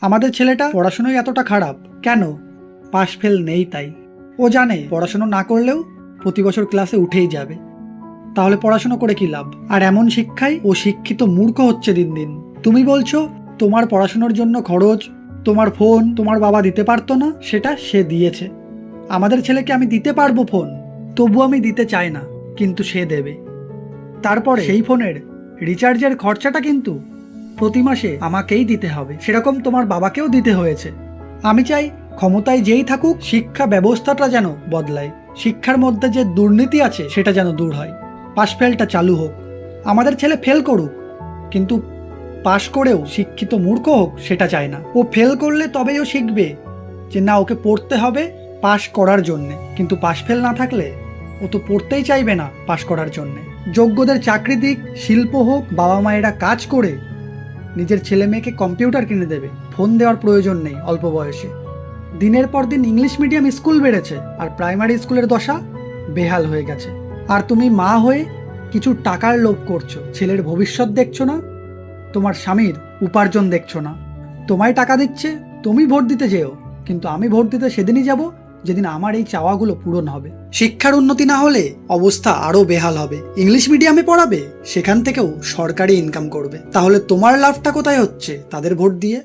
আমাদের ছেলেটা পড়াশোনায় এতটা খারাপ কেন? পাশ ফেল নেই তাই। ও জানে পড়াশোনা না করলেও প্রতি বছর ক্লাসে উঠেই যাবে। তাহলে পড়াশোনা করে কি লাভ? আর এমন শিক্ষায় ও শিক্ষিত মূর্খ হচ্ছে দিন দিন। তুমি বলছো তোমার পড়াশোনার জন্য খরচ, তোমার ফোন তোমার বাবা দিতে পারতো না, সেটা সে দিয়েছে। আমাদের ছেলেকে আমি দিতে পারবো ফোন, তবু আমি দিতে চাই না, কিন্তু সে দেবে। তারপরে সেই ফোনের রিচার্জের খরচাটা কিন্তু প্রতি মাসে আমাকেই দিতে হবে, সেরকম তোমার বাবাকেও দিতে হয়েছে। আমি চাই ক্ষমতায় যেই থাকুক শিক্ষা ব্যবস্থাটা যেন বদলায়, শিক্ষার মধ্যে যে দুর্নীতি আছে সেটা যেন দূর হয়, পাশ ফেলটা চালু হোক। আমাদের ছেলে ফেল করুক, কিন্তু পাশ করেও শিক্ষিত মূর্খ হোক সেটা চায় না। ও ফেল করলে তবেই ও শিখবে যে না, ওকে পড়তে হবে পাশ করার জন্যে, কিন্তু পাশ ফেল না থাকলে ও তো পড়তেই চাইবে না পাশ করার জন্যে। যোগ্যদের চাকরি দিক, শিল্প হোক, বাবা মায়েরা কাজ করে নিজের ছেলে মেয়েকে কম্পিউটার কিনে দেবে, ফোন দেওয়ার প্রয়োজন নেই অল্প বয়সে। দিনের পর দিন ইংলিশ মিডিয়াম স্কুল বেড়েছে আর প্রাইমারি স্কুলের দশা বেহাল হয়ে গেছে। আর তুমি মা হয়ে কিছু টাকার লোভ করছো, ছেলের ভবিষ্যৎ দেখছো না, তোমার স্বামীর উপার্জন দেখছো না। তোমায় টাকা দিচ্ছে, তুমি ভোট দিতে যেও, কিন্তু আমি ভোট দিতে সেদিনই যাব যেদিন আমার এই চাওয়াগুলো পূরণ হবে। শিক্ষার উন্নতি না হলে অবস্থা আরো বেহাল হবে। ইংলিশ মিডিয়ামে পড়াবে, সেখান থেকেও সরকারি ইনকাম করবে, তাহলে তোমার লাভটা কোথায় হচ্ছে? তাদের ভোট দিয়ে।